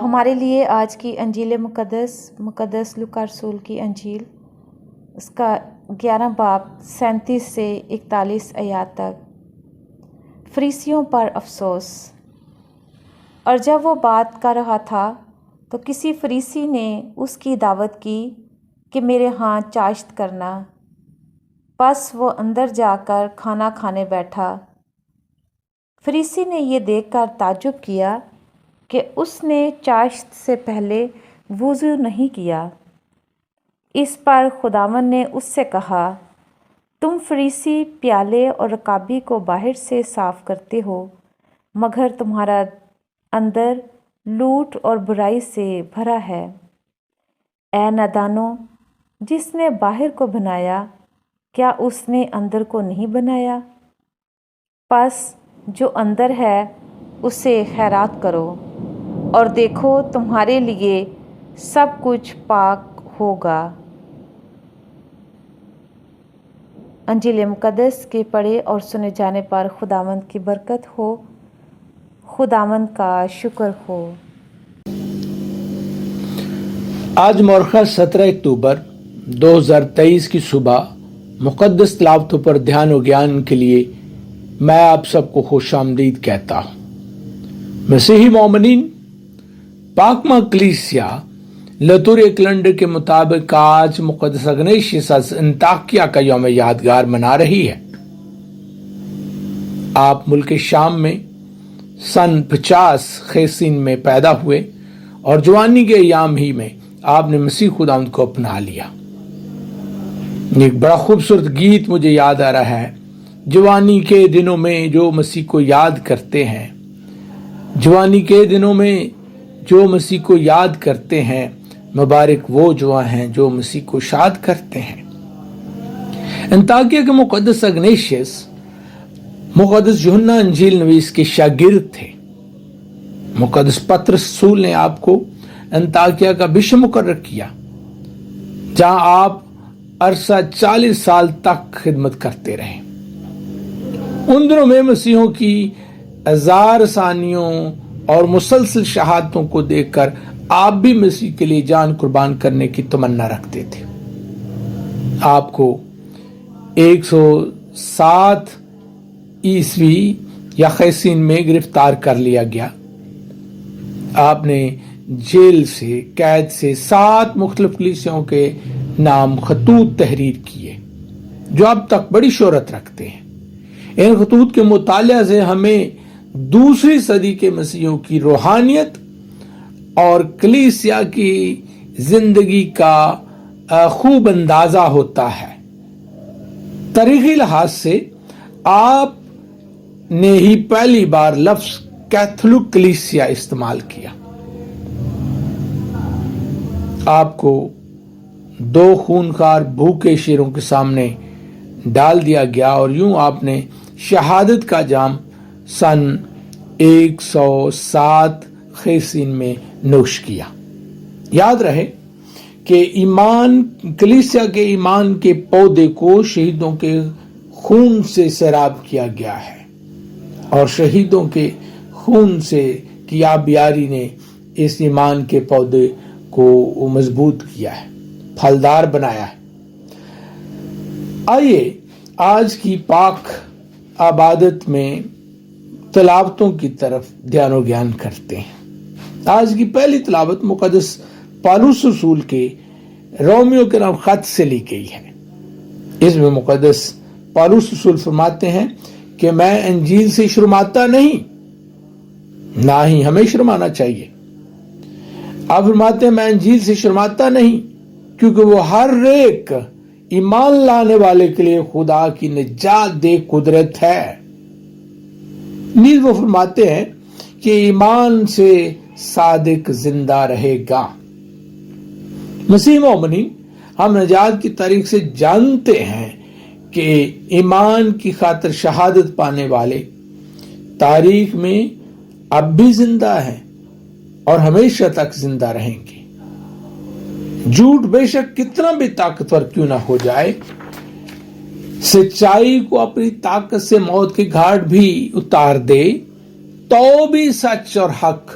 ہمارے لیے آج کی انجیل مقدس لوکا رسول کی انجیل، اس کا 11 باب 37 سے 41 آیات تک۔ فریسیوں پر افسوس۔ اور جب وہ بات کر رہا تھا تو کسی فریسی نے اس کی دعوت کی کہ میرے ہاں چاشت کرنا۔ پس وہ اندر جا کر کھانا کھانے بیٹھا۔ فریسی نے یہ دیکھ کر تعجب کیا کہ اس نے چاشت سے پہلے وضو نہیں کیا۔ اس پر خداوند نے اس سے کہا، تم فریسی پیالے اور رکابی کو باہر سے صاف کرتے ہو، مگر تمہارا اندر لوٹ اور برائی سے بھرا ہے۔ اے نادانو، جس نے باہر کو بنایا، کیا اس نے اندر کو نہیں بنایا؟ پس جو اندر ہے اسے خیرات کرو، اور دیکھو تمہارے لیے سب کچھ پاک ہوگا۔ انجیل مقدس کے پڑھے اور سنے جانے پر خداوند کی برکت ہو۔ خداوند کا شکر ہو۔ آج مورخہ 17 اکتوبر 2023 کی صبح مقدس تلاوتوں پر دھیان و گیان کے لیے میں آپ سب کو خوش آمدید کہتا ہوں۔ مسیحی مومنین، پاکما کلیسیا لطور کیلنڈر کے مطابق آج مقدس اگنیشیس انطاکیہ کا یوم یادگار منا رہی ہے۔ آپ ملک شام میں سن 50 خیسین میں پیدا ہوئے اور جوانی کے ایام ہی میں آپ نے مسیح خداوند کو اپنا لیا۔ ایک بڑا خوبصورت گیت مجھے یاد آ رہا ہے، جوانی کے دنوں میں جو مسیح کو یاد کرتے ہیں، جوانی کے دنوں میں جو مسیح کو یاد کرتے ہیں، مبارک وہ جواں ہیں جو مسیح کو شاد کرتے ہیں۔ انطاکیہ کے مقدس اگنیشیس مقدس یوحنا انجیل نویس کے شاگرد تھے۔ مقدس پطرس رسول نے آپ کو انطاکیہ کا بشپ مقرر کیا، جہاں آپ عرصہ 40 سال تک خدمت کرتے رہے۔ ان دنوں میں مسیحوں کی ہزار ثانیوں اور مسلسل شہادتوں کو دیکھ کر آپ بھی مسیح کے لیے جان قربان کرنے کی تمنا رکھتے تھے۔ آپ کو 107 عیسوی یا خیسین میں گرفتار کر لیا گیا۔ آپ نے جیل سے، قید سے 7 مختلف کلیسیوں کے نام خطوط تحریر کیے، جو اب تک بڑی شہرت رکھتے ہیں۔ ان خطوط کے مطالعہ سے ہمیں دوسری صدی کے مسیحیوں کی روحانیت اور کلیسیا کی زندگی کا خوب اندازہ ہوتا ہے۔ تاریخی لحاظ سے آپ نے ہی پہلی بار لفظ کیتھولک کلیسیا استعمال کیا۔ آپ کو 2 خونخوار بھوکے شیروں کے سامنے ڈال دیا گیا اور یوں آپ نے شہادت کا جام سن 107 خیسین میں نوش کیا۔ یاد رہے کہ کلیسیا کے ایمان کے پودے کو شہیدوں کے خون سے سیراب کیا گیا ہے، اور شہیدوں کے خون سے کی آبیاری نے اس ایمان کے پودے کو مضبوط کیا ہے، پھلدار بنایا ہے۔ آئیے آج کی پاک عبادت میں تلاوتوں کی طرف دھیان و گیان کرتے ہیں۔ آج کی پہلی تلاوت مقدس پالوس رسول کے رومیو کے نام خط سے لی گئی ہے۔ اس میں مقدس پالوس رسول فرماتے ہیں کہ میں انجیل سے شرماتا نہیں، نہ ہی ہمیں شرمانا چاہیے۔ آپ فرماتے ہیں میں انجیل سے شرماتا نہیں، کیونکہ وہ ہر ایک ایمان لانے والے کے لیے خدا کی نجات دہ قدرت ہے۔ نیز وہ فرماتے ہیں کہ ایمان سے صادق زندہ رہے گا۔ مسیح مومنین، ہم نجات کی تاریخ سے جانتے ہیں کہ ایمان کی خاطر شہادت پانے والے تاریخ میں اب بھی زندہ ہیں اور ہمیشہ تک زندہ رہیں گے۔ جھوٹ بے شک کتنا بھی طاقتور کیوں نہ ہو جائے، سچائی کو اپنی طاقت سے موت کے گھاٹ بھی اتار دے، تو بھی سچ اور حق